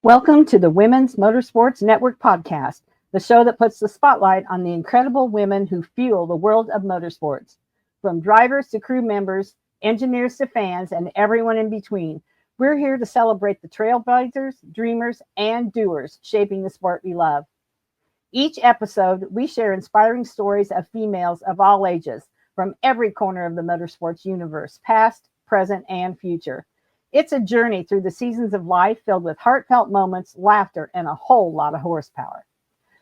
Welcome to the Women's Motorsports Network podcast, the show that puts the spotlight on the incredible women who fuel the world of motorsports. From drivers to crew members, engineers to fans, and everyone in between, we're here to celebrate the trailblazers, dreamers, and doers shaping the sport we love. Each episode, we share inspiring stories of females of all ages from every corner of the motorsports universe, past, present, and future. It's a journey through the seasons of life filled with heartfelt moments, laughter, and a whole lot of horsepower.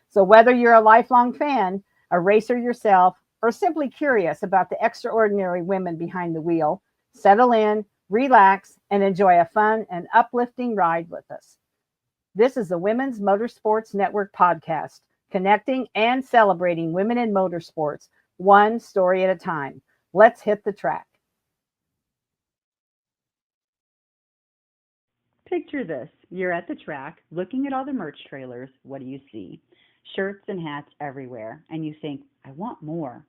So, whether you're a lifelong fan, a racer yourself, or simply curious about the extraordinary women behind the wheel, settle in, relax, and enjoy a fun and uplifting ride with us. This is the Women's Motorsports Network podcast, connecting and celebrating women in motorsports, one story at a time. Let's hit the track. Picture this. You're at the track, looking at all the merch trailers. What do you see? Shirts and hats everywhere. And you think, I want more.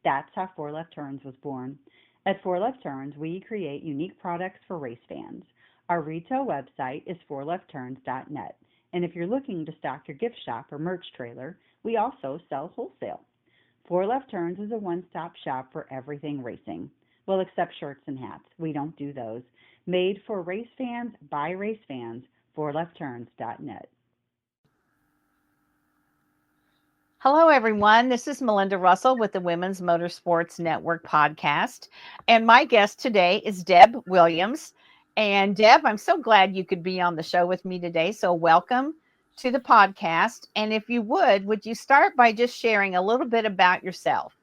That's how Four Left Turns was born. At Four Left Turns, we create unique products for race fans. Our retail website is fourleftturns.net. And if you're looking to stock your gift shop or merch trailer, we also sell wholesale. Four Left Turns is a one-stop shop for everything racing. Well, except shirts and hats. We don't do those. Made for race fans, by race fans, fourleftturns.net. Hello, everyone. This is Melinda Russell with the Women's Motorsports Network podcast. And my guest today is Deb Williams. And Deb, I'm so glad you could be on the show with me today. So welcome to the podcast. And if you would you start by just sharing a little bit about yourself?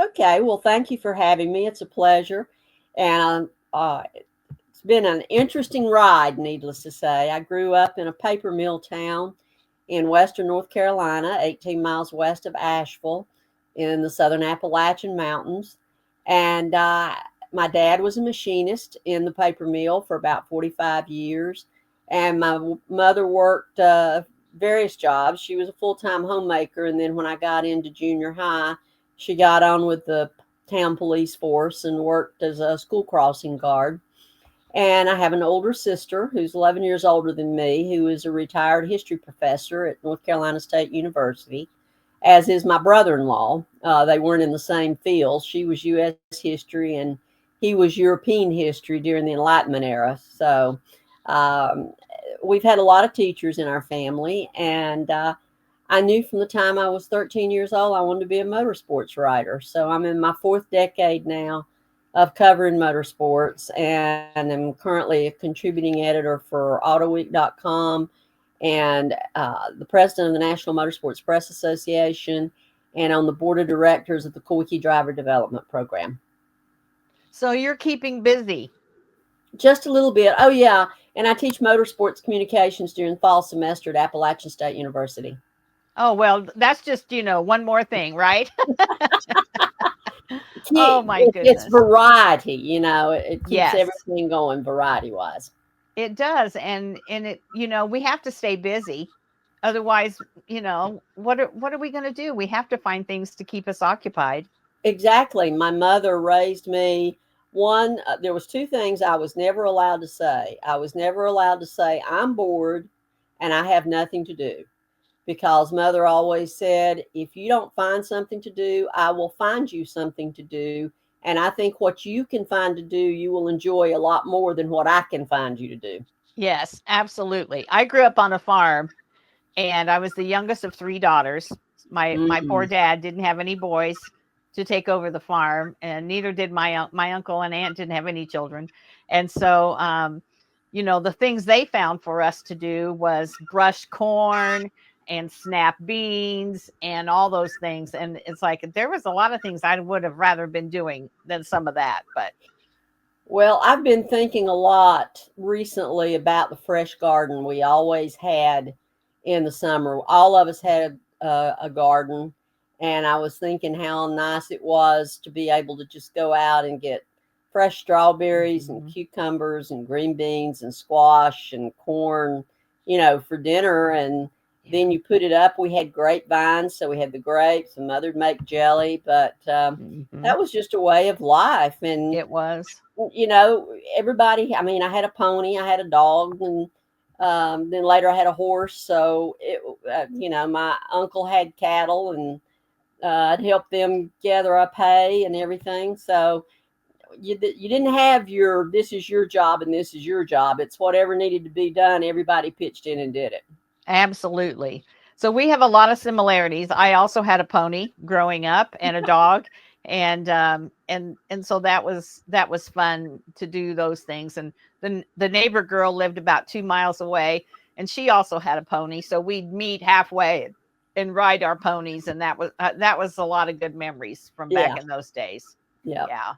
Okay. Well, thank you for having me. It's a pleasure. And it's been an interesting ride, needless to say. I grew up in a paper mill town in western North Carolina, 18 miles west of Asheville in the southern Appalachian Mountains. And my dad was a machinist in the paper mill for about 45 years. And my mother worked various jobs. She was a full-time homemaker. And then when I got into junior high, she got on with the town police force and worked as a school crossing guard. And I have an older sister who's 11 years older than me, who is a retired history professor at North Carolina State University, as is my brother-in-law. They weren't in the same field. She was U.S. history and he was European history during the Enlightenment era. So we've had a lot of teachers in our family. And I knew from the time I was 13 years old, I wanted to be a motorsports writer. So I'm in my fourth decade now of covering motorsports, and I'm currently a contributing editor for AutoWeek.com and the president of the National Motorsports Press Association and on the board of directors of the Quickie Driver Development Program. So you're keeping busy. Just a little bit. Oh, yeah. And I teach motorsports communications during the fall semester at Appalachian State University. Oh, well, that's just, one more thing, right? Oh, my goodness. It's variety, it keeps Yes. everything going variety wise. It does. And it, we have to stay busy. Otherwise, what are we going to do? We have to find things to keep us occupied. Exactly. My mother raised me. There was two things I was never allowed to say. I was never allowed to say, I'm bored and I have nothing to do. Because mother always said, if you don't find something to do, I will find you something to do. And I think what you can find to do, you will enjoy a lot more than what I can find you to do. Yes, absolutely. I grew up on a farm and I was the youngest of three daughters. My poor dad didn't have any boys to take over the farm, and neither did my uncle and aunt didn't have any children. And so, the things they found for us to do was brush corn and snap beans and all those things. And it's like, there was a lot of things I would have rather been doing than some of that. But well, I've been thinking a lot recently about the fresh garden we always had in the summer. All of us had a garden, and I was thinking how nice it was to be able to just go out and get fresh strawberries and cucumbers and green beans and squash and corn, for dinner. And then you put it up. We had grapevines, so we had the grapes, and mother'd make jelly. But that was just a way of life. And it was, everybody, I had a pony, I had a dog, and Then later I had a horse. So, my uncle had cattle, and I'd help them gather up hay and everything. So you didn't have this is your job and this is your job. It's whatever needed to be done. Everybody pitched in and did it. Absolutely. So we have a lot of similarities. I also had a pony growing up and a dog, and so that was fun to do those things. And the neighbor girl lived about 2 miles away, and she also had a pony. So we'd meet halfway and ride our ponies, and that was a lot of good memories from back Yeah. in those days. Yeah. Yeah.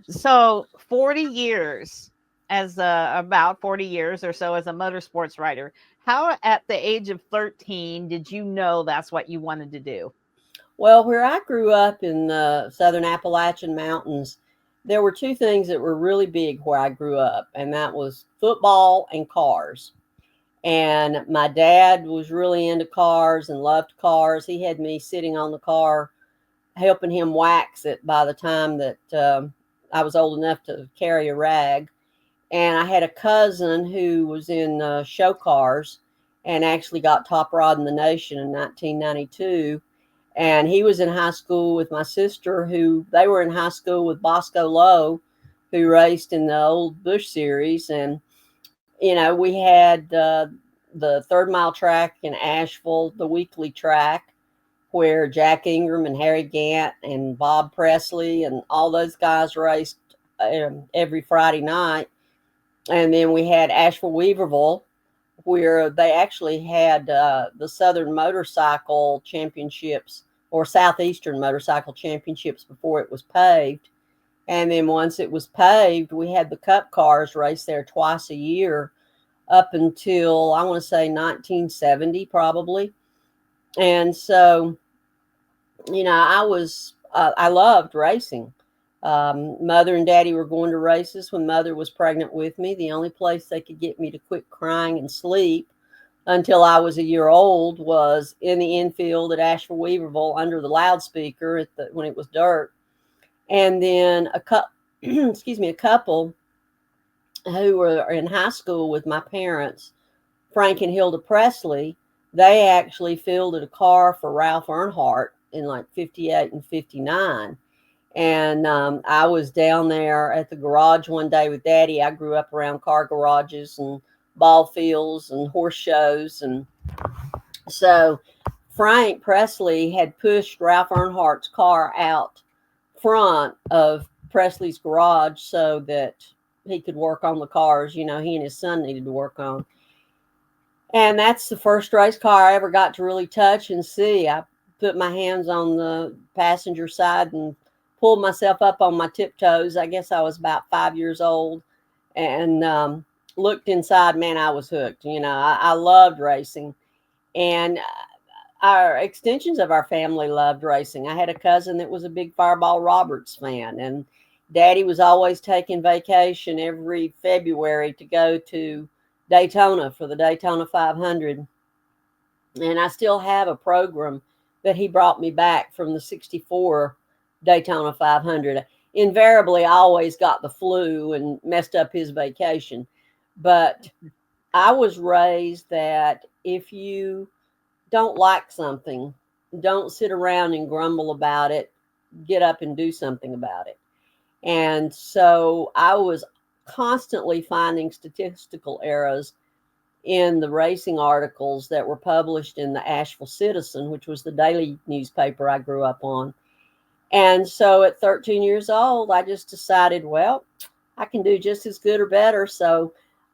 So 40 years about 40 years or so as a motorsports rider. How at the age of 13 did you know that's what you wanted to do? Well, where I grew up in the southern Appalachian Mountains, there were two things that were really big where I grew up, and that was football and cars. And my dad was really into cars and loved cars. He had me sitting on the car helping him wax it by the time that I was old enough to carry a rag. And I had a cousin who was in show cars and actually got top rod in the nation in 1992. And he was in high school with my sister, who they were in high school with Bosco Lowe, who raced in the old Bush series. And, we had the 3rd Mile track in Asheville, the weekly track, where Jack Ingram and Harry Gant and Bob Presley and all those guys raced every Friday night. And then we had Asheville Weaverville, where they actually had the Southern Motorcycle Championships or Southeastern Motorcycle Championships before it was paved. And then once it was paved, we had the Cup cars race there twice a year up until, I want to say, 1970 probably. And so, I loved racing. Mother and Daddy were going to races when Mother was pregnant with me. The only place they could get me to quit crying and sleep until I was a year old was in the infield at Asheville Weaverville under the loudspeaker when it was dirt. And then a couple who were in high school with my parents, Frank and Hilda Presley, they actually fielded a car for Ralph Earnhardt in like 58 and 59. And I was down there at the garage one day with Daddy. I grew up around car garages and ball fields and horse shows. And so Frank Presley had pushed Ralph Earnhardt's car out front of Presley's garage so that he could work on the cars, he and his son needed to work on. And that's the first race car I ever got to really touch and see. I put my hands on the passenger side and pulled myself up on my tiptoes. I guess I was about 5 years old, and looked inside. Man, I was hooked. I loved racing. And our extensions of our family loved racing. I had a cousin that was a big Fireball Roberts fan, and Daddy was always taking vacation every February to go to Daytona for the Daytona 500. And I still have a program that he brought me back from the 64 Daytona 500. Invariably, I always got the flu and messed up his vacation. But I was raised that if you don't like something, don't sit around and grumble about it. Get up and do something about it. And so I was constantly finding statistical errors in the racing articles that were published in the Asheville Citizen, which was the daily newspaper I grew up on. And so at 13 years old, I just decided, well, I can do just as good or better. So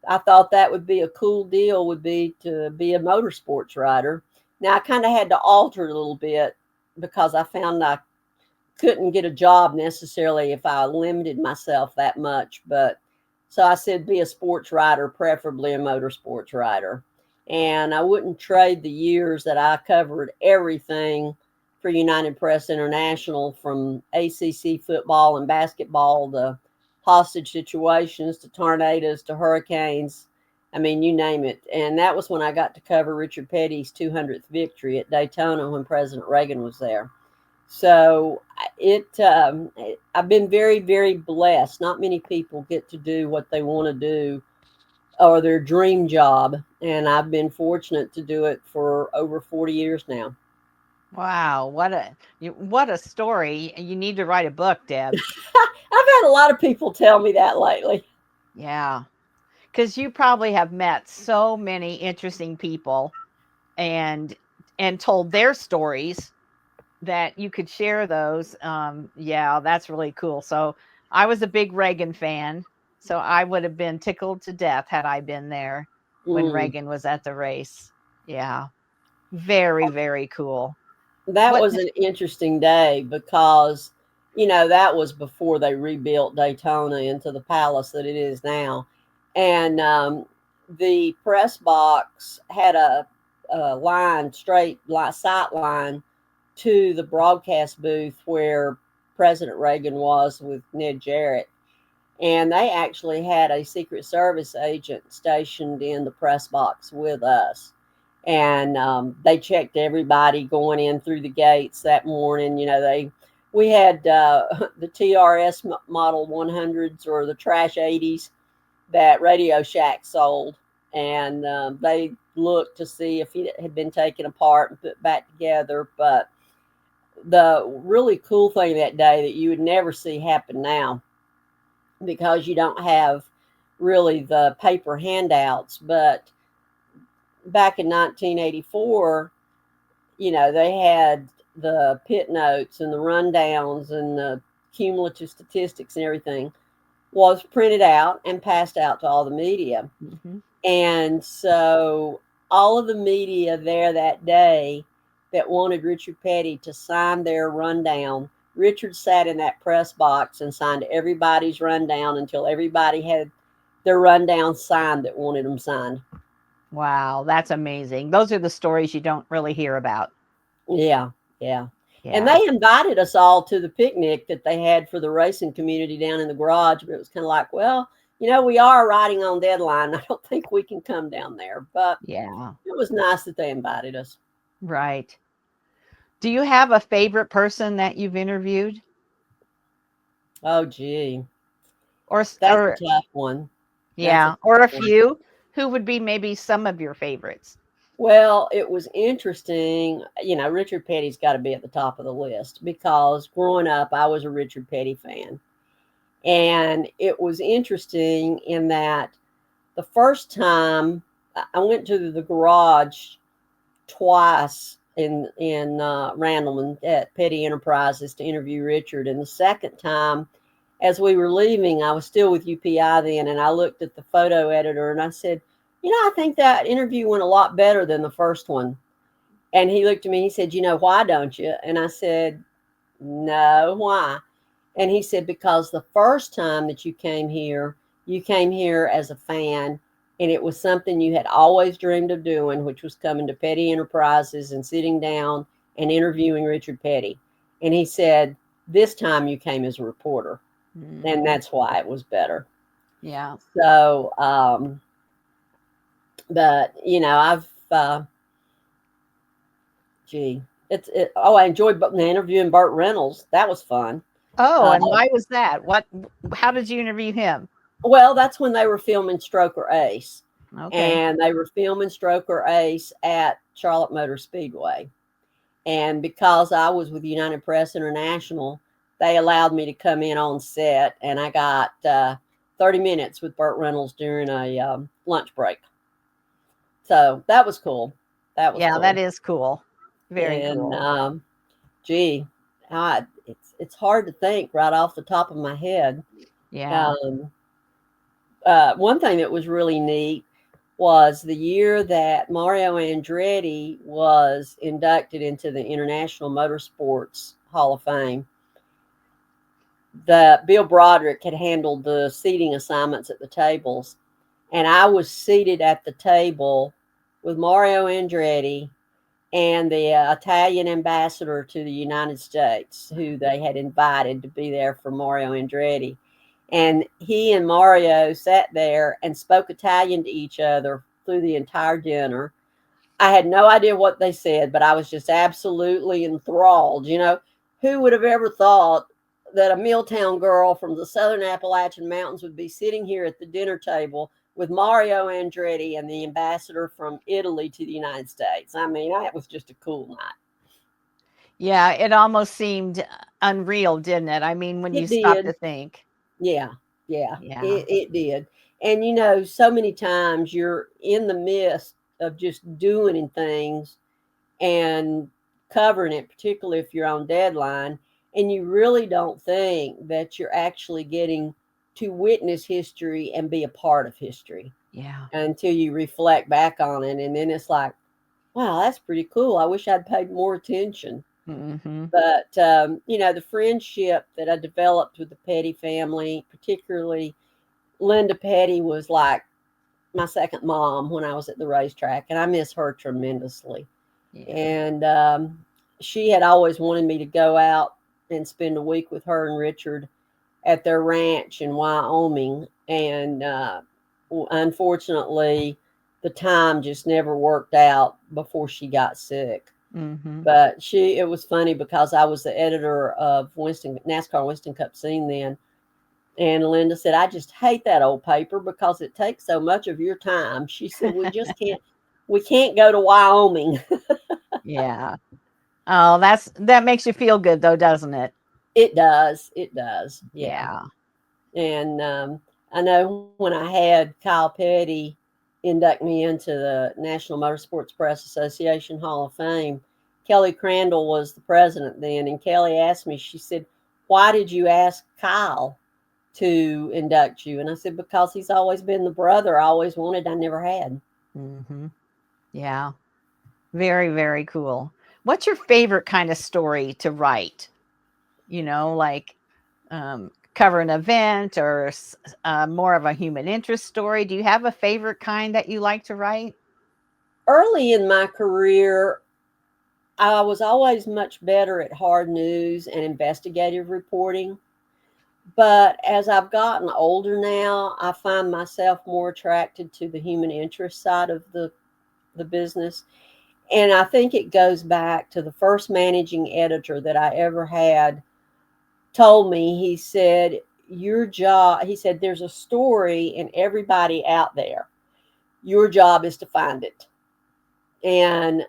I thought that would be a cool deal, would be to be a motorsports rider. Now, I kind of had to alter a little bit because I found I couldn't get a job necessarily if I limited myself that much. But so I said, be a sports rider, preferably a motorsports rider. And I wouldn't trade the years that I covered everything for United Press International, from ACC football and basketball, the hostage situations, to tornadoes, to hurricanes. I mean, you name it. And that was when I got to cover Richard Petty's 200th victory at Daytona when President Reagan was there. So I've been very, very blessed. Not many people get to do what they want to do or their dream job. And I've been fortunate to do it for over 40 years now. Wow, what a story. You need to write a book, Deb. I've had a lot of people tell me that lately. Yeah. Because you probably have met so many interesting people and told their stories that you could share those. Yeah, that's really cool. So I was a big Reagan fan, so I would have been tickled to death had I been there when Mm. Reagan was at the race. Yeah, very, very cool. That What? was an interesting day because, that was before they rebuilt Daytona into the palace that it is now. And the press box had a line, sight line to the broadcast booth where President Reagan was with Ned Jarrett. And they actually had a Secret Service agent stationed in the press box with us. And they checked everybody going in through the gates that morning. We had the TRS Model 100s, or the Trash 80s, that Radio Shack sold. And they looked to see if it had been taken apart and put back together. But the really cool thing that day that you would never see happen now, because you don't have really the paper handouts, but back in 1984, they had the pit notes and the rundowns and the cumulative statistics and everything was printed out and passed out to all the media. Mm-hmm. And so all of the media there that day that wanted Richard Petty to sign their rundown, Richard sat in that press box and signed everybody's rundown until everybody had their rundown signed that wanted them signed. Wow, that's amazing. Those are the stories you don't really hear about. Yeah, yeah. And Yeah. they invited us all to the picnic that they had for the racing community down in the garage, but it was kind of like, well, we are riding on deadline. I don't think we can come down there, but Yeah. it was nice that they invited us. Right. Do you have a favorite person that you've interviewed? Oh, gee, Or that's or a tough one. That's a yeah, or tough a one. few? Who would be maybe some of your favorites? Well, it was interesting. Richard Petty's got to be at the top of the list because growing up, I was a Richard Petty fan. And it was interesting in that the first time I went to the garage twice in Randleman at Petty Enterprises to interview Richard. And the second time, as we were leaving, I was still with UPI then, and I looked at the photo editor and I said, I think that interview went a lot better than the first one. And he looked at me, he said, why don't you? And I said, no, why? And he said, because the first time that you came here as a fan, and it was something you had always dreamed of doing, which was coming to Petty Enterprises and sitting down and interviewing Richard Petty. And he said, this time you came as a reporter. Mm-hmm. And that's why it was better. Yeah. So, but I've, I enjoyed interviewing Burt Reynolds. That was fun. Oh, and why was that? How did you interview him? Well, that's when they were filming Stroker Ace. Okay. And they were filming Stroker Ace at Charlotte Motor Speedway. And because I was with United Press International, they allowed me to come in on set, and I got 30 minutes with Burt Reynolds during a lunch break. So that was cool. That was cool. That is cool. Very cool. And it's hard to think right off the top of my head. Yeah. One thing that was really neat was the year that Mario Andretti was inducted into the International Motorsports Hall of Fame. Bill Broderick had handled the seating assignments at the tables, and I was seated at the table with Mario Andretti and the Italian ambassador to the United States, who they had invited to be there for Mario Andretti. And he and Mario sat there and spoke Italian to each other through the entire dinner. I had no idea what they said, but I was just absolutely enthralled. Who would have ever thought that a Milltown girl from the Southern Appalachian Mountains would be sitting here at the dinner table with Mario Andretti and the ambassador from Italy to the United States. I mean, that was just a cool night. Yeah, it almost seemed unreal, didn't it? I mean, when you It stop to did. think. Yeah, yeah, Yeah. it did. And so many times you're in the midst of just doing things and covering it, particularly if you're on deadline, and you really don't think that you're actually getting to witness history and be a part of history Yeah. until you reflect back on it. And then it's like, wow, that's pretty cool. I wish I'd paid more attention. Mm-hmm. But, the friendship that I developed with the Petty family, particularly Linda Petty, was like my second mom when I was at the racetrack, and I miss her tremendously. Yeah. And she had always wanted me to go out and spend a week with her and Richard at their ranch in Wyoming. And unfortunately, the time just never worked out before she got sick. Mm-hmm. But it was funny because I was the editor of NASCAR Winston Cup Scene then. And Linda said, I just hate that old paper because it takes so much of your time. She said, we can't go to Wyoming. Yeah. Oh, that makes you feel good though, doesn't it? It does. It does. Yeah. Yeah. And I know when I had Kyle Petty induct me into the National Motorsports Press Association Hall of Fame, Kelly Crandall was the president then. And Kelly asked me, she said, why did you ask Kyle to induct you? And I said, because he's always been the brother I always wanted, I never had. Mm-hmm. Yeah. Very, very cool. What's your favorite kind of story to write? Like cover an event or more of a human interest story. Do you have a favorite kind that you like to write? Early in my career, I was always much better at hard news and investigative reporting. But as I've gotten older now, I find myself more attracted to the human interest side of the business. And I think it goes back to the first managing editor that I ever had told me. He said, your job, he said, there's a story in everybody out there. Your job is to find it. And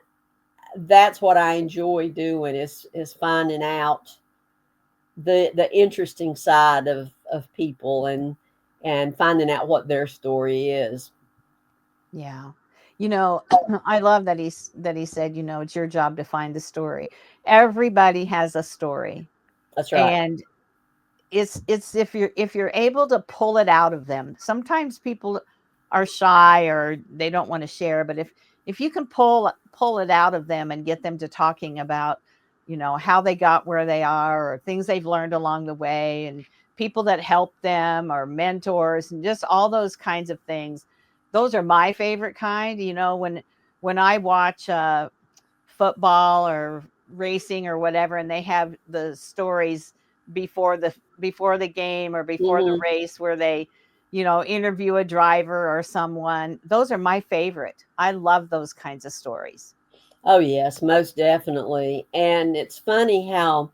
that's what I enjoy doing is finding out the interesting side of people and finding out what their story is. Yeah. I love that he said, it's your job to find the story. Everybody has a story. That's right. And it's if you're able to pull it out of them. Sometimes people are shy or they don't want to share, but if you can pull it out of them and get them to talking about how they got where they are or things they've learned along the way and people that help them or mentors and just all those kinds of things, those are my favorite kind. When I watch football or racing or whatever and they have the stories before the game or before the Hmm. race where they interview a driver or someone, those are my favorite. I love those kinds of stories. Oh, yes, most definitely. And it's funny how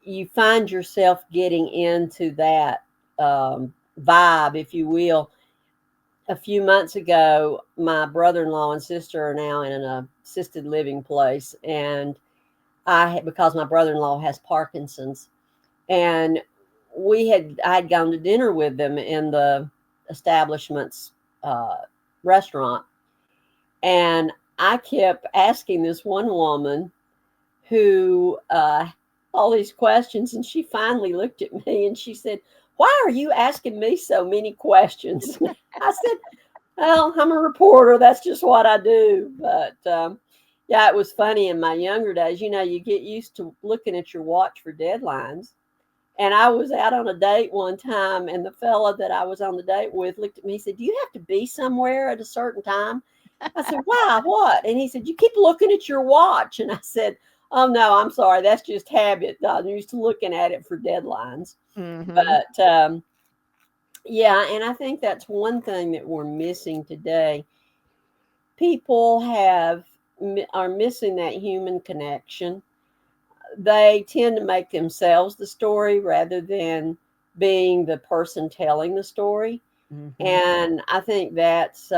you find yourself getting into that vibe, if you will. A few months ago, my brother-in-law and sister are now in an assisted living place. And because my brother-in-law has Parkinson's, and I had gone to dinner with them in the establishment's uh, restaurant, and I kept asking this one woman who all these questions, and she finally looked at me and she said, "Why are you asking me so many questions?" I said, "Well, I'm a reporter. That's just what I do." But yeah, it was funny in my younger days. You get used to looking at your watch for deadlines. And I was out on a date one time, and the fella that I was on the date with looked at me and said, "Do you have to be somewhere at a certain time?" I said, "Why? What?" And he said, "You keep looking at your watch." And I said, "Oh, no, I'm sorry. That's just habit. I'm used to looking at it for deadlines." Mm-hmm. But yeah, and I think that's one thing that we're missing today. People are missing that human connection. They tend to make themselves the story rather than being the person telling the story. Mhm. And I think that's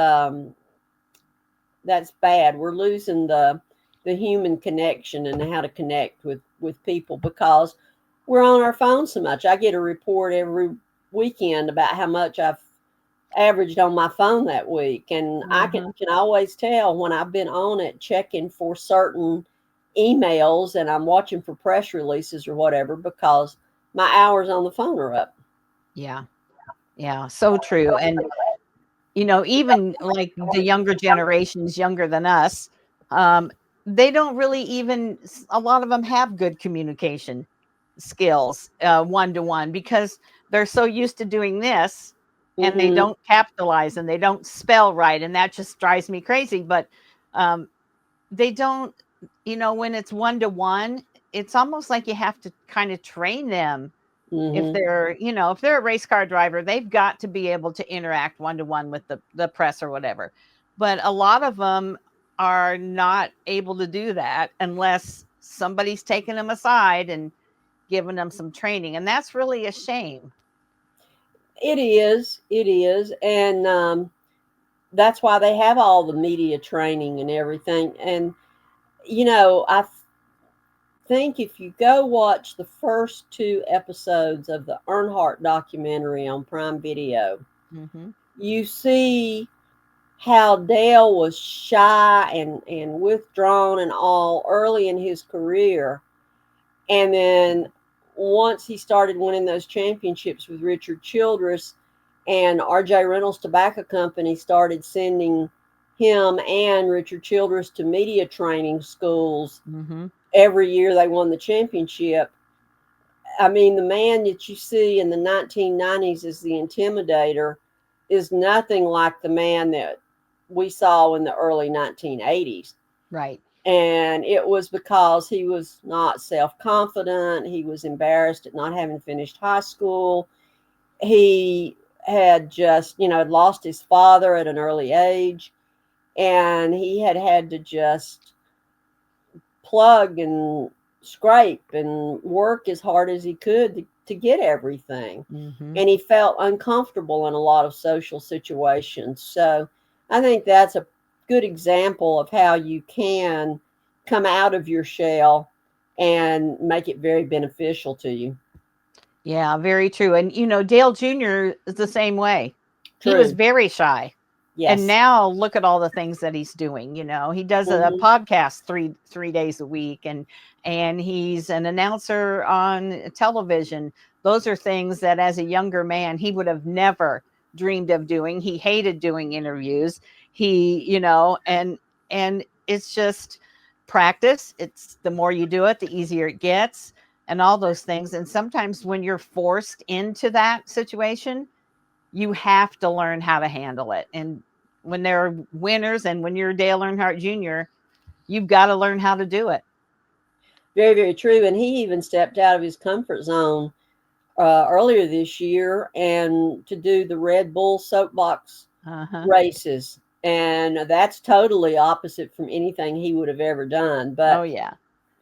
bad. We're losing the human connection and how to connect with people because we're on our phone so much. I get a report every weekend about how much I've averaged on my phone that week, and I Mhm. can always tell when I've been on it checking for certain emails and I'm watching for press releases or whatever because my hours on the phone are up. Yeah. Yeah. So true. And even like the younger generations, younger than us, um, they don't really even, a lot of them have good communication skills, one to one, because they're so used to doing this and they Hmm. don't capitalize and they don't spell right. And that just drives me crazy. But um, they don't, when it's one to one, it's almost like you have to kind of train them. If Hmm. they're a race car driver, they've got to be able to interact one to one with the press or whatever. But a lot of them are not able to do that unless somebody's taking them aside and giving them some training. And that's really a shame. It is, and that's why they have all the media training and everything. And I think if you go watch the first two episodes of the Earnhardt documentary on Prime Video, Hmm. you see how Dale was shy and withdrawn and all early in his career. And then once he started winning those championships with Richard Childress and RJ Reynolds Tobacco Company started sending him and Richard Childress to media training schools Hmm. every year they won the championship. I mean, the man that you see in the 1990s as the intimidator is nothing like the man that we saw in the early 1980s. Right. And it was because he was not self confident. He was embarrassed at not having finished high school. He had just, had lost his father at an early age. And he had to just plug and scrape and work as hard as he could to get everything. Hmm. And he felt uncomfortable in a lot of social situations. So I think that's a good example of how you can come out of your shell and make it very beneficial to you. Yeah, very true. And Dale Jr. is the same way. He was True. very shy. And Yes. now look at all the things that he's doing. He does a Hmm. podcast three days a week, and he's an announcer on television. Those are things that as a younger man he would have never dreamed of doing. He hated doing interviews. And it's just practice. It's the more you do it, the easier it gets, and all those things. And sometimes when you're forced into that situation, you have to learn how to handle it. And when there are winners and when you're Dale Earnhardt Jr., you've got to learn how to do it. Very, very true. And he even stepped out of his comfort zone earlier this year and to do the Red Bull soapbox Uh-huh. races. And that's totally opposite from anything he would have ever done. Oh, But, yeah.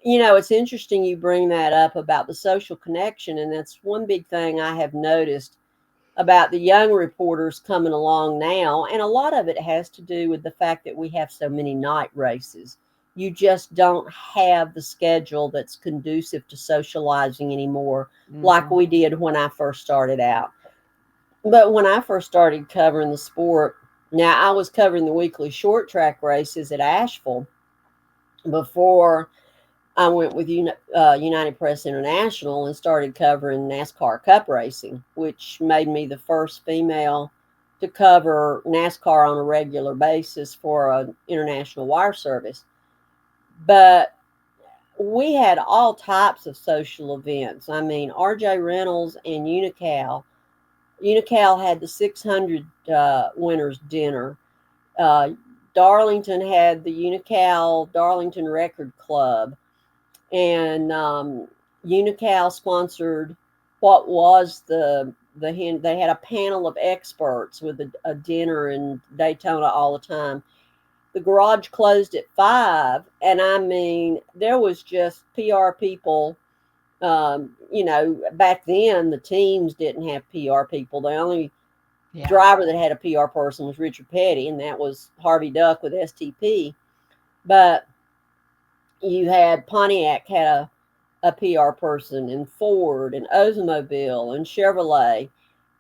it's interesting you bring that up about the social connection. And that's one big thing I have noticed about the young reporters coming along now. And a lot of it has to do with the fact that we have so many night races. You just don't have the schedule that's conducive to socializing anymore like Hmm. we did when I first started out. But when I first started covering the sport, now I was covering the weekly short track races at Asheville before I went with United Press International and started covering NASCAR Cup racing, which made me the first female to cover NASCAR on a regular basis for an international wire service. But we had all types of social events. I mean, RJ Reynolds and Unical had the 600 winners dinner. Uh, Darlington had the Unical Darlington Record Club, and Unical sponsored what was they had a panel of experts with a dinner in Daytona all the time. The garage closed at 5, and I mean there was just PR people. Back then the teams didn't have PR people. They only Yeah. driver that had a PR person was Richard Petty, and that was Harvey Duck with STP. But you had Pontiac had a PR person, and Ford and Oldsmobile and Chevrolet,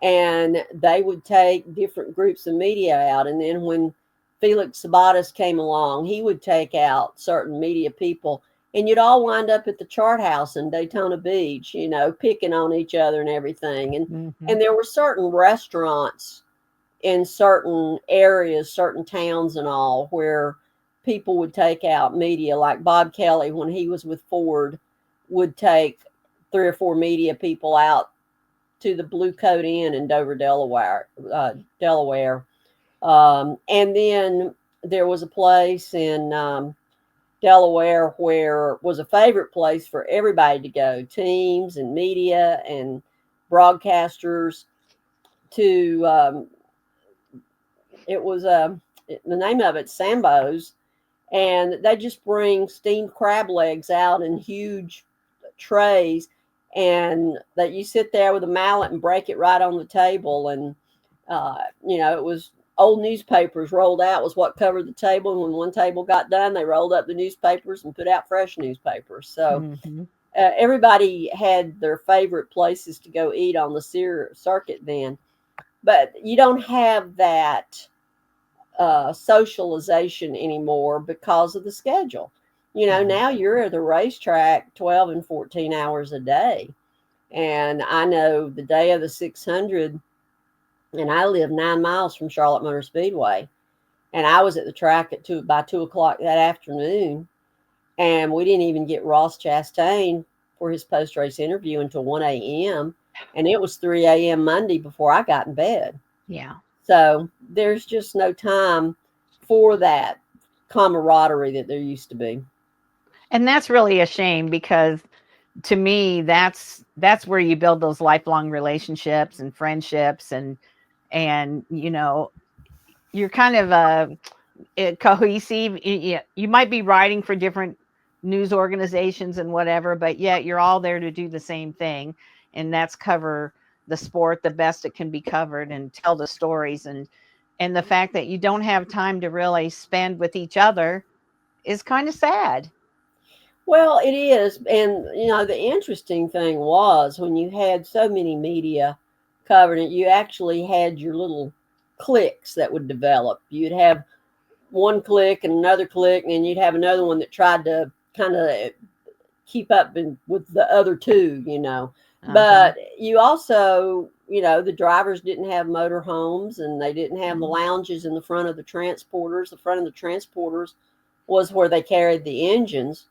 and they would take different groups of media out. And then when Felix Sabates came along, he would take out certain media people, and you'd all wind up at the Chart House in Daytona Beach, picking on each other and everything. And there were certain restaurants in certain areas, certain towns and all, where people would take out media, like Bob Kelly, when he was with Ford, would take 3 or 4 media people out to the Blue Coat Inn in Dover, Delaware. And then there was a place in Delaware where was a favorite place for everybody to go, teams and media and broadcasters, to it was the name of it, Sambo's, and they just bring steamed crab legs out in huge trays, and that you sit there with a mallet and break it right on the table. And it was old newspapers rolled out was what covered the table, and when one table got done, they rolled up the newspapers and put out fresh newspapers. So everybody had their favorite places to go eat on the circuit then. But you don't have that socialization anymore because of the schedule. Now you're at the racetrack 12 and 14 hours a day. And I know the day of the 600, and I live 9 miles from Charlotte Motor Speedway, and I was at the track by 2 o'clock that afternoon, and we didn't even get Ross Chastain for his post-race interview until 1 a.m., and it was 3 a.m. Monday before I got in bed. Yeah. So there's just no time for that camaraderie that there used to be. And that's really a shame, because to me, that's where you build those lifelong relationships and friendships, and you're kind of cohesive. You might be writing for different news organizations and whatever, but yet you're all there to do the same thing, and that's cover the sport the best it can be covered and tell the stories. And the fact that you don't have time to really spend with each other is kind of sad. Well, it is. And, the interesting thing was when you had so many media covering it, you actually had your little cliques that would develop. You'd have one clique and another clique, and you'd have another one that tried to kind of keep up with the other two, But you also, the drivers didn't have motor homes, and they didn't have the lounges in the front of the transporters. The front of the transporters was where they carried the engines.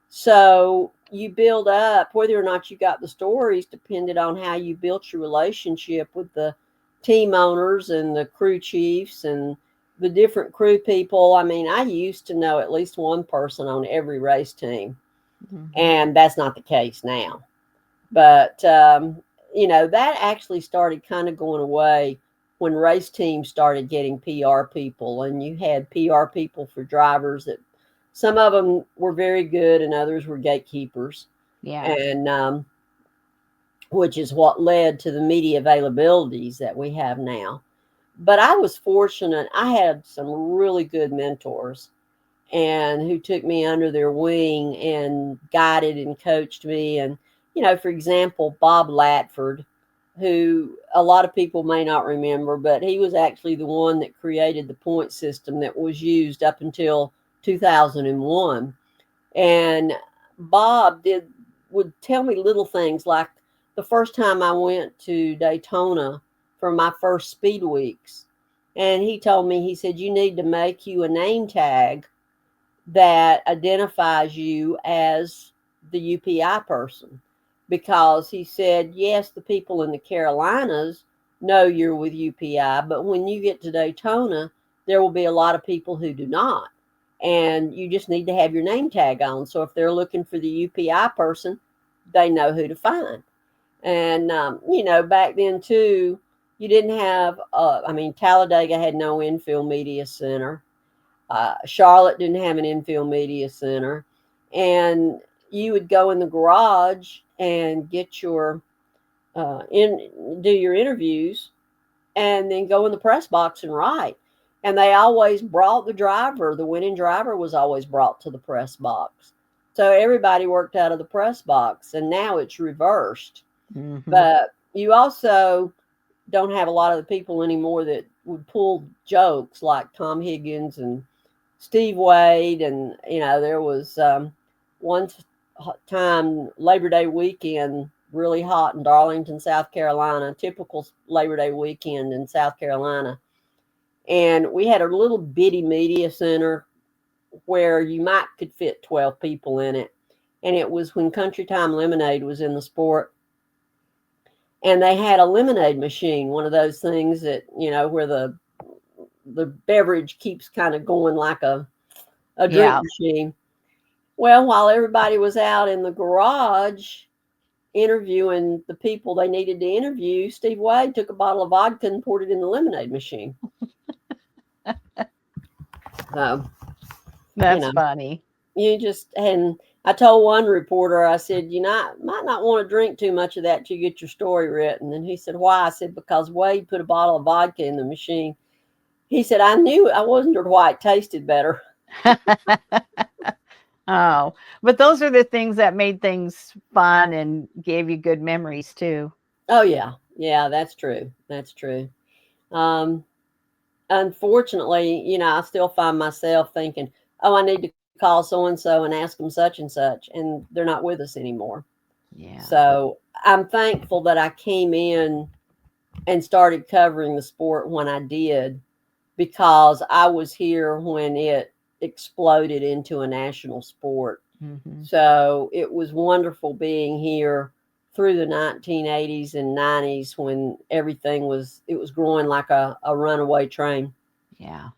So you build up, whether or not you got the stories depended on how you built your relationship with the team owners and the crew chiefs and the different crew people. I mean, I used to know at least one person on every race team, and that's not the case now. But, that actually started kind of going away when race teams started getting PR people, and you had PR people for drivers that some of them were very good and others were gatekeepers. Yeah. And which is what led to the media availabilities that we have now. But I was fortunate. I had some really good mentors and who took me under their wing and guided and coached me. And, for example, Bob Latford, who a lot of people may not remember, but he was actually the one that created the point system that was used up until 2001. And Bob would tell me little things, like the first time I went to Daytona for my first speed weeks. And he told me, he said, you need to make you a name tag that identifies you as the UPI person. Because he said, yes, the people in the Carolinas know you're with UPI, but when you get to Daytona, there will be a lot of people who do not. And you just need to have your name tag on. So if they're looking for the UPI person, they know who to find. And, back then too, you didn't have, Talladega had no infield media center. Charlotte didn't have an infield media center. And you would go in the garage and get do your interviews. and then go in the press box and write. And they always brought the winning driver was always brought to the press box. So everybody worked out of the press box, and now it's reversed. Mm-hmm. But you also don't have a lot of the people anymore that would pull jokes like Tom Higgins and Steve Wade. And, there was one time, Labor Day weekend, really hot in Darlington, South Carolina, typical Labor Day weekend in South Carolina. And we had a little bitty media center where you could fit 12 people in it. And it was when Country Time Lemonade was in the sport. And they had a lemonade machine, one of those things that, where the beverage keeps kind of going like a drink machine. Well, while everybody was out in the garage interviewing the people they needed to interview, Steve Wade took a bottle of vodka and poured it in the lemonade machine. So that's funny. And I told one reporter, I said, might not want to drink too much of that till you get your story written. And he said, why? I said, because Wade put a bottle of vodka in the machine. He said, I wondered why it tasted better. Oh, but those are the things that made things fun and gave you good memories too. Oh, yeah. Yeah, that's true. That's true. Unfortunately, I still find myself thinking, I need to call so-and-so and ask them such and such, and they're not with us anymore. Yeah. So I'm thankful that I came in and started covering the sport when I did, because I was here when it exploded into a national sport. Mm-hmm. So it was wonderful being here through the 1980s and 90s when everything was growing like a runaway train. Yeah.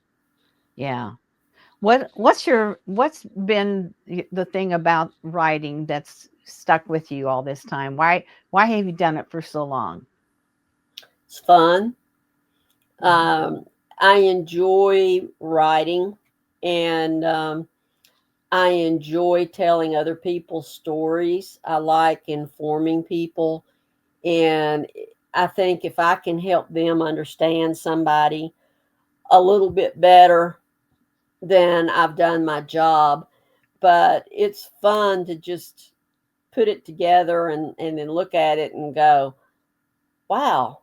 Yeah. What's been the thing about writing that's stuck with you all this time? Why have you done it for so long? It's fun. I enjoy writing, and I enjoy telling other people's stories. I like informing people, and I think if I can help them understand somebody a little bit better, then I've done my job. But it's fun to just put it together and then look at it and go, wow,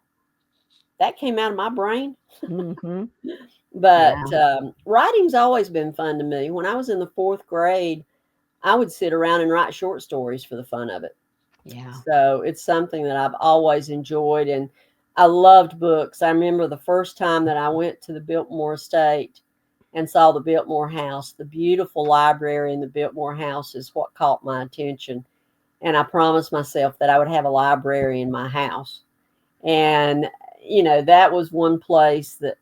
that came out of my brain. Mm-hmm. But writing's always been fun to me. When I was in the 4th grade, I would sit around and write short stories for the fun of it. Yeah. So it's something that I've always enjoyed, and I loved books. I remember the first time that I went to the Biltmore estate and saw the Biltmore House. The beautiful library in the Biltmore House is what caught my attention. And I promised myself that I would have a library in my house. And, that was one place that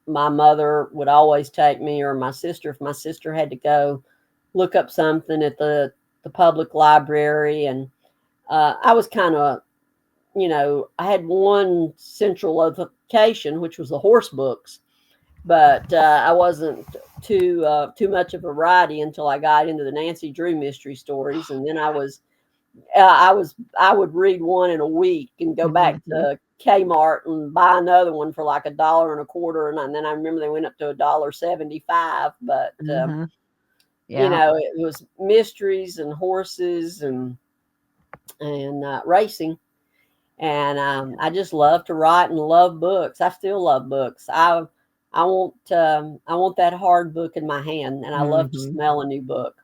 my mother would always take me, or my sister, if my sister had to go look up something at the public library. And I was kind of, I had one central location, which was the horse books, but I wasn't too much of a righty until I got into the Nancy Drew mystery stories. And then I would read one in a week and go back to Kmart and buy another one for like $1.25. And then I remember they went up to $1.75. But it was mysteries and horses and racing. And I just love to write and love books. I still love books. I want that hard book in my hand, and I love to smell a new book.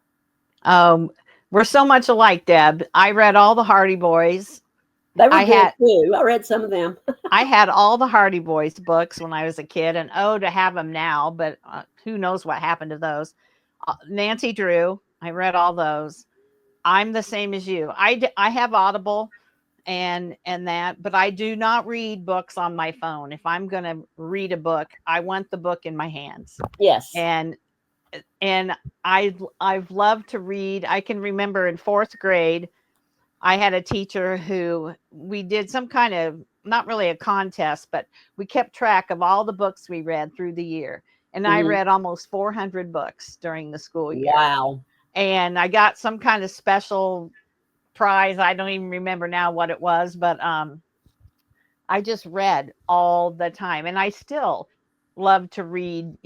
We're so much alike, Deb. I read all the Hardy Boys. They were good too. I read some of them. I had all the Hardy Boys books when I was a kid, and to have them now, but who knows what happened to those. Nancy Drew, I read all those. I'm the same as you. I have Audible and that, but I do not read books on my phone. If I'm going to read a book, I want the book in my hands. Yes. And I've loved to read. I can remember in 4th grade, I had a teacher who we did some kind of, not really a contest, but we kept track of all the books we read through the year. And I read almost 400 books during the school year. Wow. And I got some kind of special prize. I don't even remember now what it was, but I just read all the time, and I still love to read,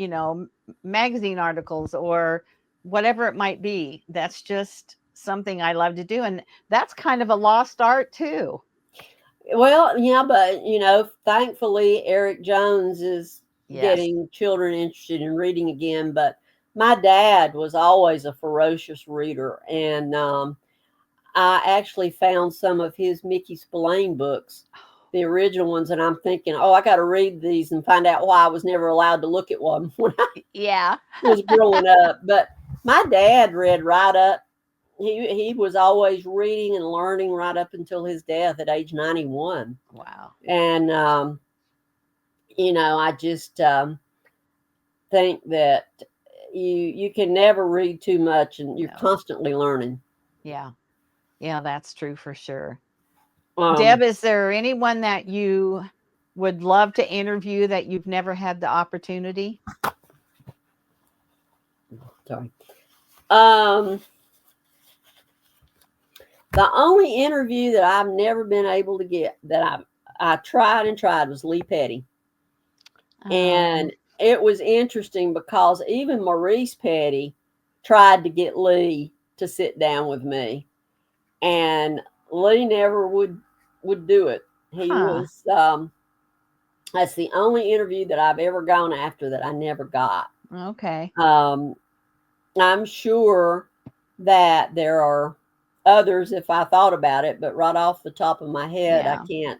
magazine articles or whatever it might be. That's just something I love to do, and that's kind of a lost art too. Well, yeah, but thankfully Eric Jones is Yes. getting children interested in reading again. But my dad was always a ferocious reader, and I actually found some of his Mickey Spillane books, the original ones, and I'm thinking, oh, I got to read these and find out why I was never allowed to look at one when I Yeah. was growing up. But my dad read right up. He was always reading and learning right up until his death at age 91. Wow. And I just think that you can never read too much, and you're No. constantly learning. Yeah. Yeah, that's true for sure. Um, Deb, is there anyone that you would love to interview that you've never had the opportunity? Sorry. The only interview that I've never been able to get that I tried and tried was Lee Petty. And it was interesting because even Maurice Petty tried to get Lee to sit down with me, and Lee never would do it. He was that's the only interview that I've ever gone after that I never got. Okay. I'm sure that there are others if I thought about it, but right off the top of my head, Yeah. I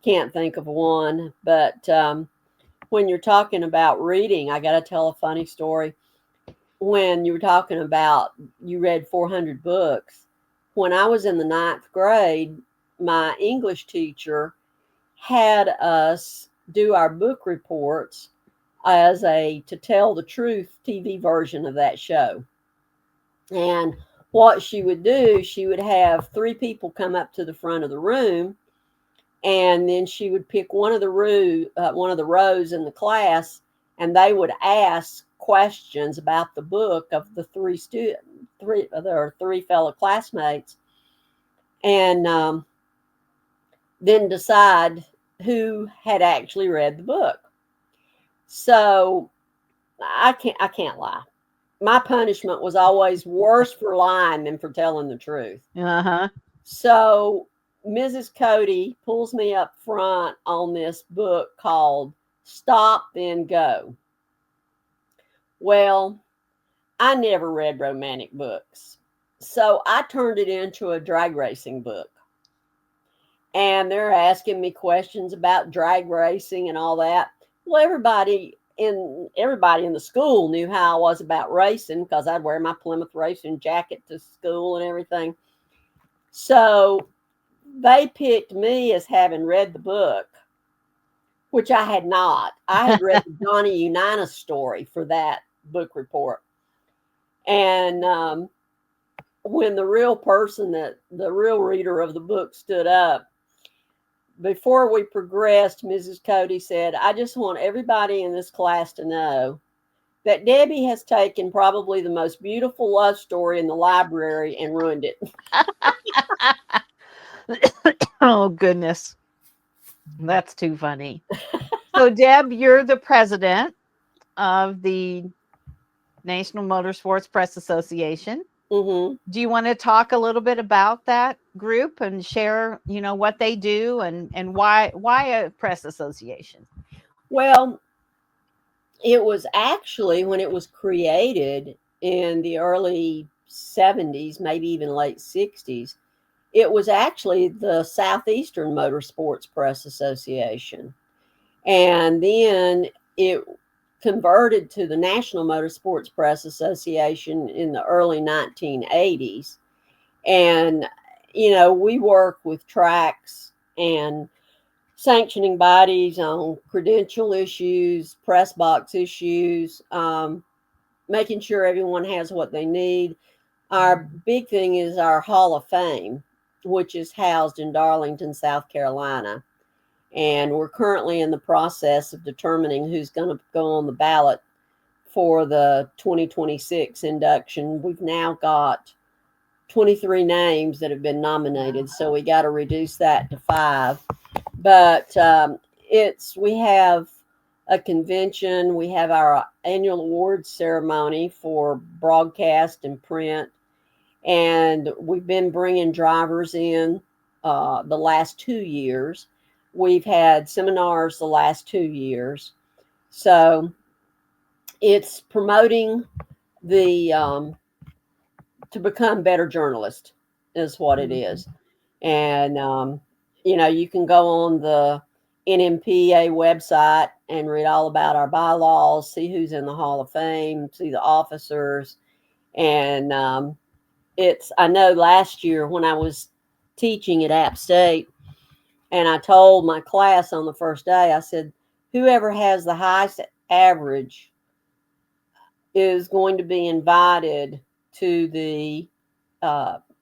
can't think of one. But when you're talking about reading, I got to tell a funny story. When you were talking about you read 400 books, when I was in the 9th grade, my English teacher had us do our book reports as a To Tell the Truth TV version of that show. And what she would do, she would have 3 people come up to the front of the room, and then she would pick one of the rows in the class, and they would ask questions about the book of the 3 fellow classmates, and then decide who had actually read the book. So I can't lie. My punishment was always worse for lying than for telling the truth. Uh-huh. So Mrs. Cody pulls me up front on this book called Stop Then Go. Well, I never read romantic books, so I turned it into a drag racing book. And they're asking me questions about drag racing and all that. Well, everybody in the school knew how I was about racing because I'd wear my Plymouth racing jacket to school and everything. So they picked me as having read the book, which I had not. I had read the Johnny Unitas story for that book report. And when the real reader of the book stood up, before we progressed, Mrs. Cody said, I just want everybody in this class to know that Debbie has taken probably the most beautiful love story in the library and ruined it. Oh, goodness. That's too funny. So, Deb, you're the president of the National Motorsports Press Association. Mm-hmm. Do you want to talk a little bit about that group and share, what they do and why a press association? Well, it was actually when it was created in the early 70s, maybe even late 60s, it was actually the Southeastern Motorsports Press Association. And then it converted to the National Motorsports Press Association in the early 1980s. And, we work with tracks and sanctioning bodies on credential issues, press box issues, making sure everyone has what they need. Our big thing is our Hall of Fame, which is housed in Darlington, South Carolina. And we're currently in the process of determining who's going to go on the ballot for the 2026 induction. We've now got 23 names that have been nominated, so we got to reduce that to 5. But we have a convention. We have our annual awards ceremony for broadcast and print, and we've been bringing drivers in the last 2 years. We've had seminars the last 2 years, so it's promoting the to become better journalists is what it is. And you can go on the NMPA website and read all about our bylaws, see who's in the Hall of Fame, see the officers. And I know last year when I was teaching at App State, and I told my class on the first day, I said, whoever has the highest average is going to be invited to the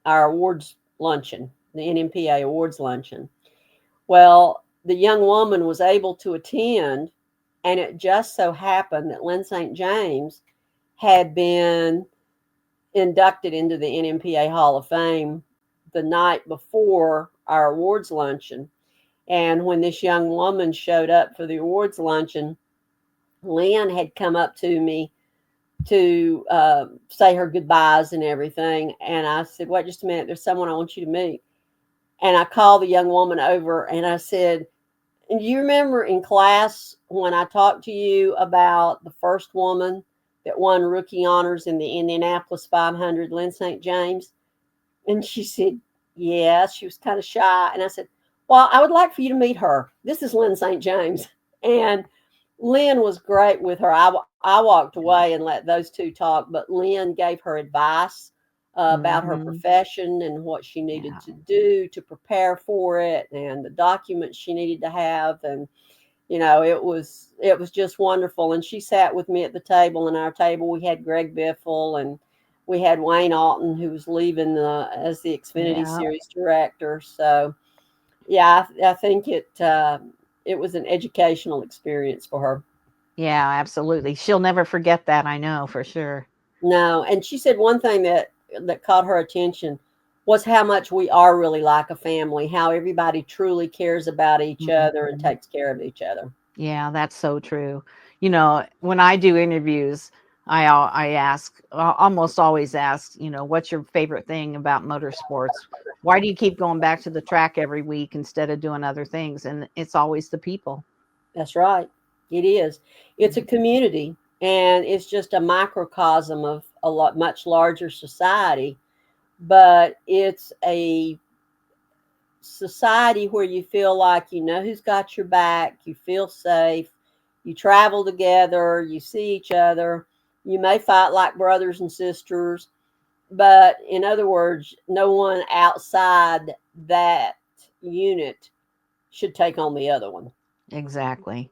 our awards luncheon, the NMPA awards luncheon. Well, the young woman was able to attend, and it just so happened that Lynn St. James had been inducted into the NMPA Hall of Fame the night before our awards luncheon. And when this young woman showed up for the awards luncheon, Lynn had come up to me to say her goodbyes and everything. And I said, wait just a minute, there's someone I want you to meet. And I called the young woman over and I said, and do you remember in class when I talked to you about the first woman that won rookie honors in the Indianapolis 500, Lynn St. James? And she said, yeah. She was kind of shy. And I said, well, I would like for you to meet her. This is Lynn St. James. And Lynn was great with her. I walked away and let those two talk, but Lynn gave her advice about her profession and what she needed to do to prepare for it and the documents she needed to have. And, it was just wonderful. And she sat with me at the table, and our table, we had Greg Biffle and we had Wayne Alton, who was leaving as the Xfinity Series director. So, yeah, I think it was an educational experience for her. Yeah, absolutely. She'll never forget that. I know for sure. No. And she said one thing that caught her attention was how much we are really like a family, how everybody truly cares about each other and takes care of each other. Yeah, that's so true. When I do interviews, I ask, almost always ask, what's your favorite thing about motorsports? Why do you keep going back to the track every week instead of doing other things? And it's always the people. That's right. It is. It's a community, and it's just a microcosm of a much larger society. But it's a society where you feel like you know who's got your back, you feel safe, you travel together, you see each other. You may fight like brothers and sisters, but in other words, no one outside that unit should take on the other one. Exactly.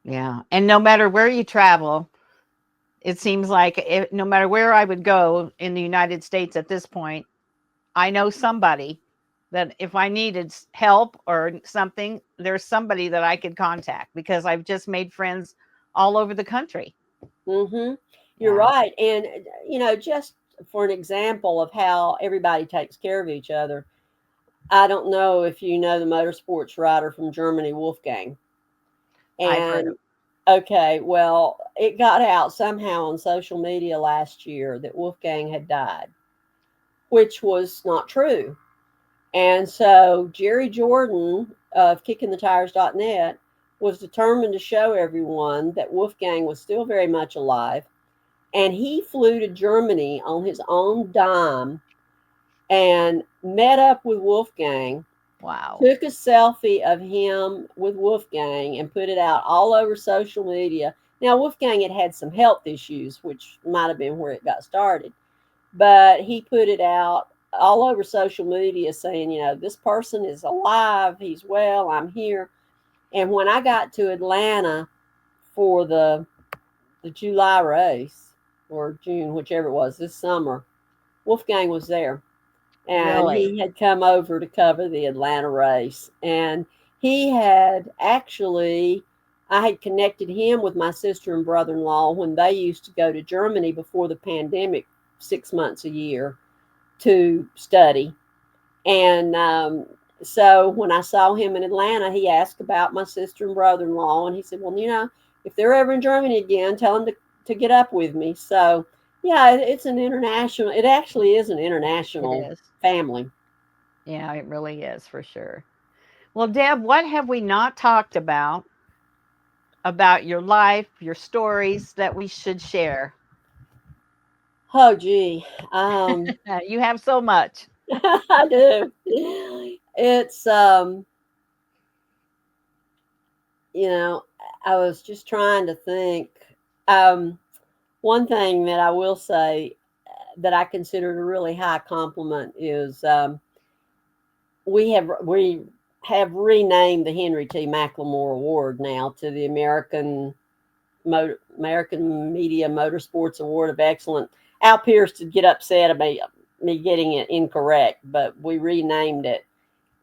Yeah. And no matter where you travel, it seems like no matter where I would go in the United States at this point, I know somebody that if I needed help or something, there's somebody that I could contact because I've just made friends all over the country. You're right. And, just for an example of how everybody takes care of each other, I don't know if you know the motorsports rider from Germany, Wolfgang. And okay, well, it got out somehow on social media last year that Wolfgang had died, which was not true. And so Jerry Jordan of kickingthetires.net was determined to show everyone that Wolfgang was still very much alive. And he flew to Germany on his own dime and met up with Wolfgang. Wow. Took a selfie of him with Wolfgang and put it out all over social media. Now, Wolfgang had some health issues, which might have been where it got started. But he put it out all over social media saying, this person is alive. He's well. I'm here. And when I got to Atlanta for the July race, or June, whichever it was, this summer, Wolfgang was there. And he had come over to cover the Atlanta race. And he had actually, I had connected him with my sister and brother-in-law when they used to go to Germany before the pandemic 6 months a year to study. And So when I saw him in Atlanta, he asked about my sister and brother-in-law, and he said, well, if they're ever in Germany again, tell them to get up with me. So yeah, it's an international, it actually is an It international is. family. Yeah, it really is for sure. Well, Deb, what have we not talked about your life, your stories that we should share? Oh, gee. You have so much. I do. It's, you know, I was just trying to think. Um, One thing that I will say that I considered a really high compliment is we have renamed the Henry T. McLemore Award now to the American Media Motorsports Award of Excellence. Al Pierce to get upset about me getting it incorrect, but we renamed it.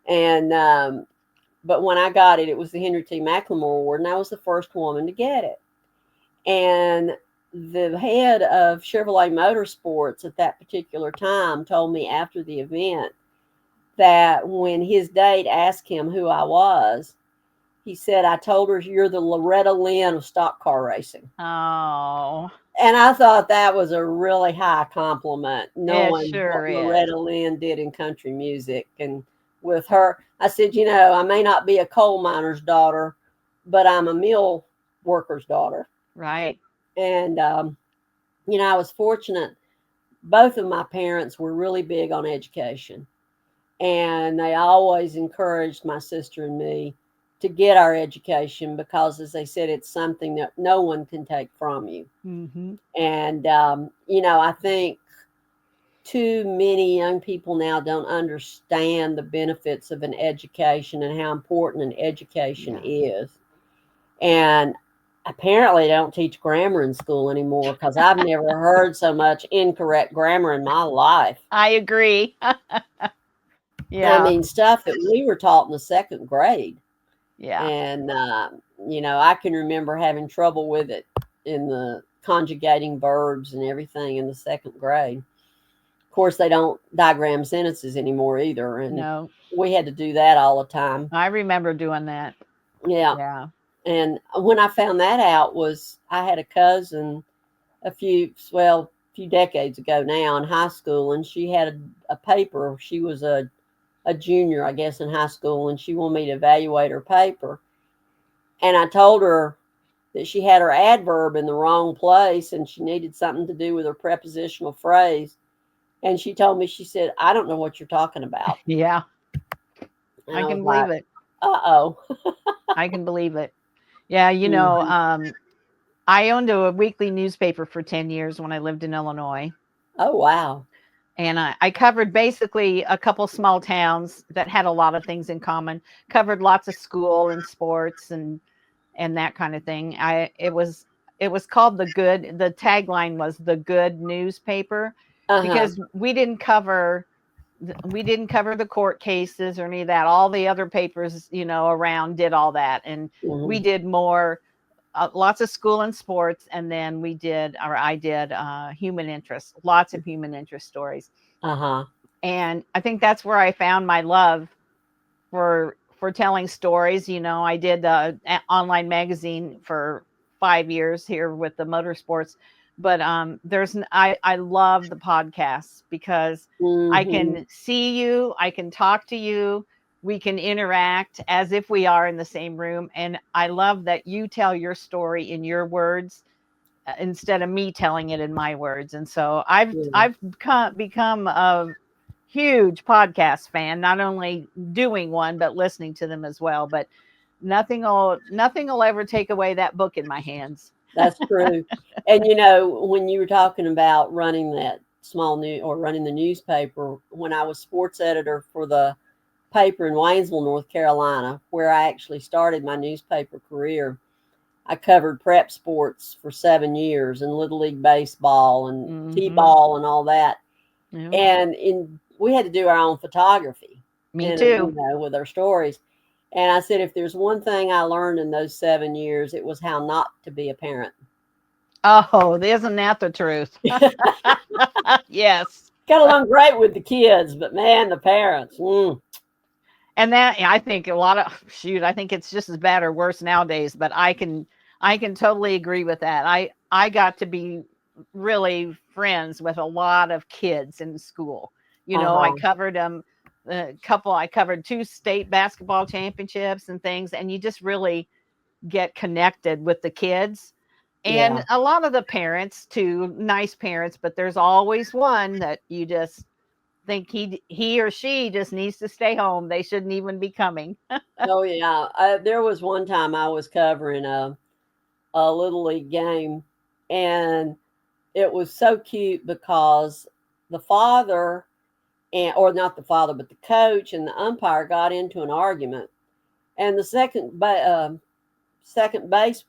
And but when I got it, it was the Henry T. McLemore Award, and I was the first woman to get it. And the head of Chevrolet Motorsports at that particular time told me after the event that when his date asked him who I was, he said, I told her you're the Loretta Lynn of stock car racing. Oh, And I thought that was a really high compliment, it knowing sure what is. Loretta Lynn did in country music. And with her, I said, I may not be a coal miner's daughter, but I'm a mill worker's daughter. Right. And, I was fortunate. Both of my parents were really big on education, and they always encouraged my sister and me to get our education because, as they said, it's something that no one can take from you. Mm-hmm. And, I think too many young people now don't understand the benefits of an education and how important an education Yeah. is. And apparently, they don't teach grammar in school anymore because I've never heard so much incorrect grammar in my life. I agree. I Yeah. mean, stuff that we were taught in the second grade. Yeah. And, I can remember having trouble with it in the conjugating verbs and everything in the second grade. Of course, they don't diagram sentences anymore either. And No, we had to do that all the time. I remember doing that. Yeah. Yeah. And when I found that out was I had a cousin a few decades ago now in high school, and she had a paper. She was a junior, I guess, in high school, and she wanted me to evaluate her paper. And I told her that she had her adverb in the wrong place and she needed something to do with her prepositional phrase. And she told me, she said, I don't know what you're talking about. Yeah. And I I was can like, believe it. uh-oh. I can believe it. Yeah. Mhm. I owned a weekly newspaper for 10 years when I lived in Illinois. Oh, wow. And I covered basically a couple small towns that had a lot of things in common, covered lots of school and sports and that kind of thing. It was called the tagline was the good newspaper Uh-huh. because we didn't cover the court cases or any of that. All the other papers, around did all that. And we Hmm. did more, lots of school and sports. And then I did human interest, lots of human interest stories. Uh-huh. And I think that's where I found my love for telling stories. I did the online magazine for 5 years here with the motorsports, but I love the podcasts because I Hmm. can see you, I can talk to you, we can interact as if we are in the same room, and I love that you tell your story in your words instead of me telling it in my words. And so I've Yeah. I've become a huge podcast fan, not only doing one but listening to them as well. But nothing will ever take away that book in my hands. That's true. And when you were talking about running that small new or running the newspaper, when I was sports editor for the paper in Waynesville, North Carolina, where I actually started my newspaper career, I covered prep sports for 7 years and Little League baseball and Hmm. T-ball and all that. Yeah, And we had to do our own photography me and, too. with our stories. And I said, if there's one thing I learned in those 7 years, it was how not to be a parent. Oh, isn't that the truth? Yes. Got along great with the kids, but man, the parents. And that, I think a lot of I think it's just as bad or worse nowadays, but I can totally agree with that. I got to be really friends with a lot of kids in school. I Uh-huh. covered them I covered 2 state basketball championships and things, and you just really get connected with the kids. Yeah. And a lot of the parents too, nice parents, but there's always one that you just think he or she just needs to stay home. They shouldn't even be coming. Oh yeah. There was one time I was covering a little league game, and it was so cute because the father and or not the father, but the coach and the umpire got into an argument, and the second base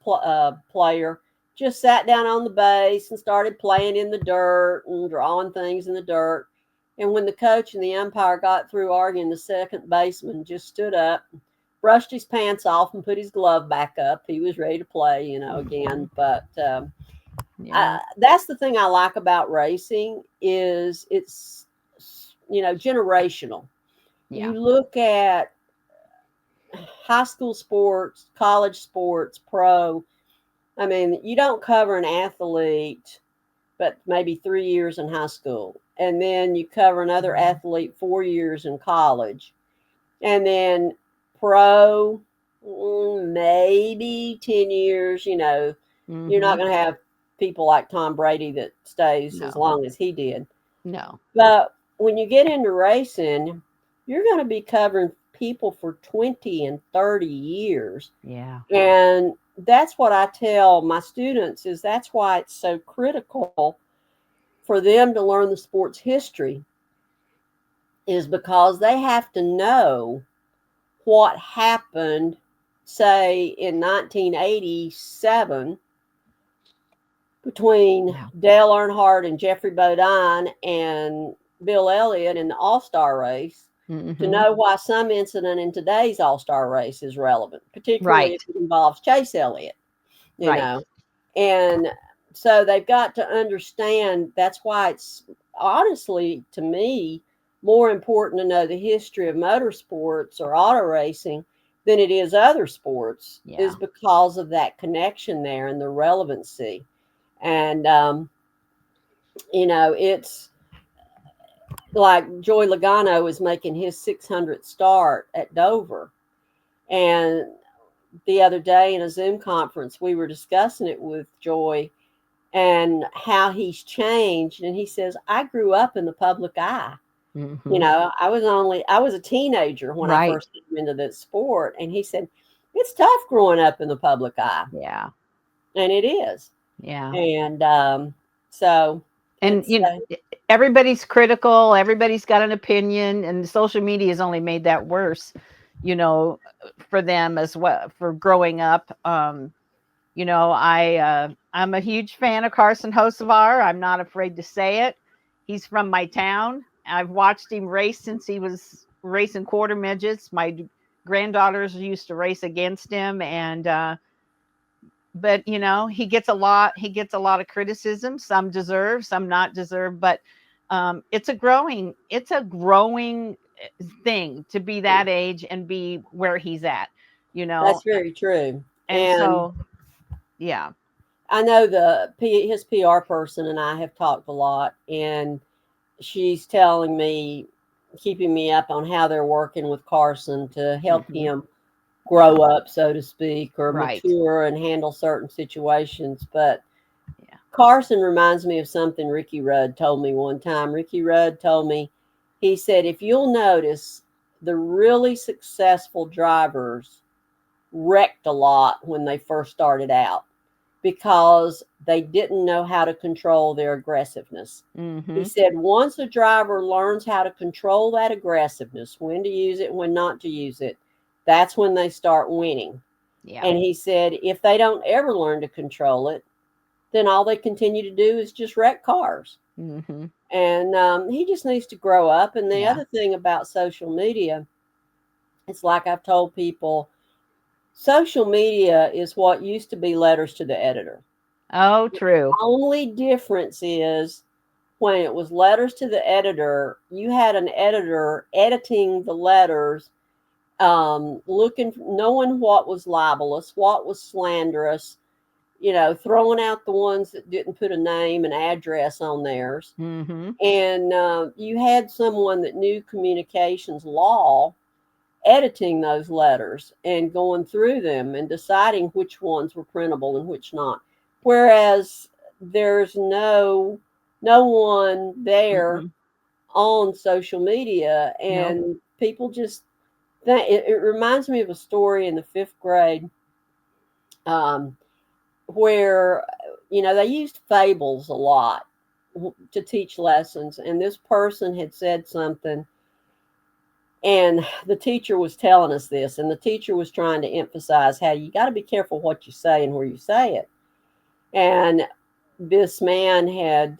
player just sat down on the base and started playing in the dirt and drawing things in the dirt. And when the coach and the umpire got through arguing, the second baseman just stood up, brushed his pants off, and put his glove back up. He was ready to play, again. But Yeah. that's the thing I like about racing is it's generational. Yeah. You look at high school sports, college sports, pro. I mean, you don't cover an athlete, but maybe 3 years in high school. And then you cover another athlete 4 years in college. And then pro, maybe 10 years. You're not Mm-hmm. going to have people like Tom Brady that stays as No. long as he did. No. But when you get into racing, you're going to be covering people for 20 and 30 years. Yeah. And that's what I tell my students is that's why it's so critical for them to learn the sports history is because they have to know what happened, say, in 1987 between Yeah. Dale Earnhardt and Jeffrey Bodine and Bill Elliott in the All-Star race to Mm-hmm. know why some incident in today's All-Star race is relevant, particularly Right. if it involves Chase Elliott, you Right. know. And so they've got to understand that's why it's honestly, to me, more important to know the history of motorsports or auto racing than it is other sports, Yeah. is because of that connection there and the relevancy. And, it's like Joey Logano is making his 600th start at Dover. And the other day in a Zoom conference, we were discussing it with Joy and how he's changed. And he says, I grew up in the public eye. Mm-hmm. I was a teenager when I Right. first came into this sport. And he said, it's tough growing up in the public eye. Yeah. And it is. Yeah. And so And it's, everybody's critical, everybody's got an opinion, and social media has only made that worse, for them as well for growing up. I'm a huge fan of Carson Hocevar. I'm not afraid to say it. He's from my town. I've watched him race since he was racing quarter midgets. My granddaughters used to race against him, and but he gets a lot of criticism, some deserved, some not deserved, but it's a growing thing to be that age and be where he's at. that's very true. And And so yeah. I know his PR person and I have talked a lot, and she's telling me, keeping me up on how they're working with Carson to help Mm-hmm. him grow up, so to speak, or Right. mature and handle certain situations. But Yeah. Carson reminds me of something Ricky Rudd told me one time. Ricky Rudd told me, he said, if you'll notice, the really successful drivers wrecked a lot when they first started out because they didn't know how to control their aggressiveness. Mm-hmm. He said, once a driver learns how to control that aggressiveness, when to use it, when not to use it, that's when they start winning. Yeah. And he said, if they don't ever learn to control it, then all they continue to do is just wreck cars. Mm-hmm. And he just needs to grow up. And the Yeah. other thing about social media, it's like I've told people, social media is what used to be letters to the editor. Oh, true. The only difference is when it was letters to the editor, you had an editor editing the letters knowing what was libelous, what was slanderous, throwing out the ones that didn't put a name and address on theirs. Mm-hmm. And you had someone that knew communications law editing those letters and going through them and deciding which ones were printable and which not. Whereas there's no one there Mm-hmm. on social media, Nope. and people just it reminds me of a story in the 5th grade, um, where they used fables a lot to teach lessons, and this person had said something, and the teacher was telling us this, and the teacher was trying to emphasize how you got to be careful what you say and where you say it. And this man had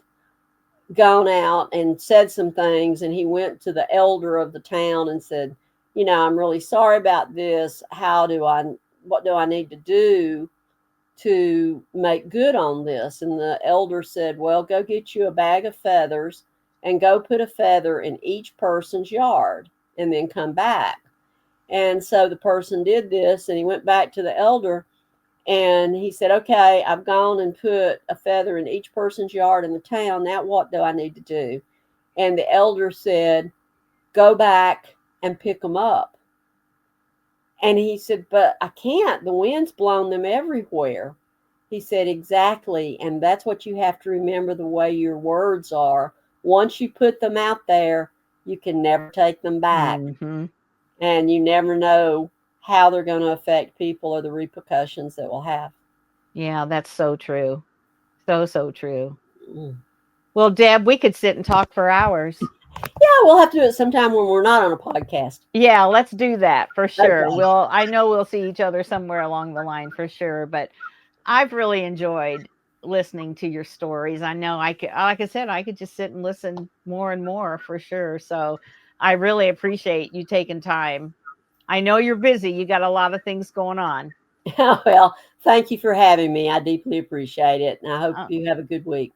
gone out and said some things, and he went to the elder of the town and said, I'm really sorry about this. What do I need to do to make good on this? And the elder said, well, go get you a bag of feathers and go put a feather in each person's yard and then come back. And so the person did this, and he went back to the elder, and he said, okay, I've gone and put a feather in each person's yard in the town. Now what do I need to do? And the elder said, go back and pick them up. And he said, but I can't. The wind's blown them everywhere. He said, exactly. And that's what you have to remember, the way your words are. Once you put them out there, you can never take them back. Mm-hmm. And you never know how they're going to affect people or the repercussions that will have. Yeah, that's so true. So true. Mm. Well, Deb, we could sit and talk for hours. Yeah, we'll have to do it sometime when we're not on a podcast. Yeah, let's do that for sure. Okay. I know we'll see each other somewhere along the line for sure, but I've really enjoyed listening to your stories. I know I could, like I said, I could just sit and listen more and more for sure. So I really appreciate you taking time. I know you're busy. You got a lot of things going on. Well, thank you for having me. I deeply appreciate it. And I hope Uh, you have a good week.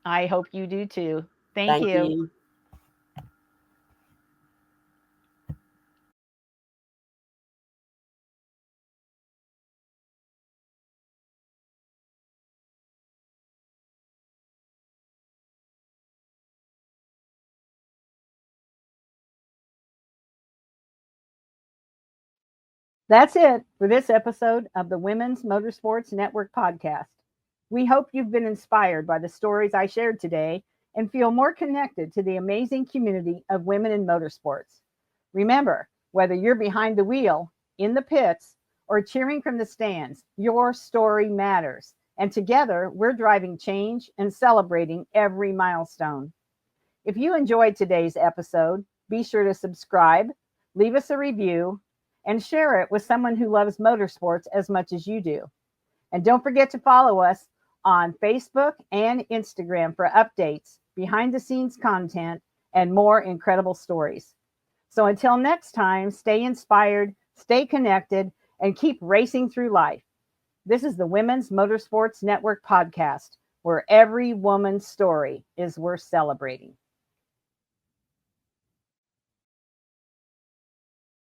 I hope you do too. Thank Thank you. you. That's it for this episode of the Women's Motorsports Network podcast. We hope you've been inspired by the stories I shared today and feel more connected to the amazing community of women in motorsports. Remember, whether you're behind the wheel, in the pits, or cheering from the stands, your story matters. And together, we're driving change and celebrating every milestone. If you enjoyed today's episode, be sure to subscribe, leave us a review, and share it with someone who loves motorsports as much as you do. And don't forget to follow us on Facebook and Instagram for updates, behind the scenes content, and more incredible stories. So until next time, stay inspired, stay connected, and keep racing through life. This is the Women's Motorsports Network podcast, where every woman's story is worth celebrating.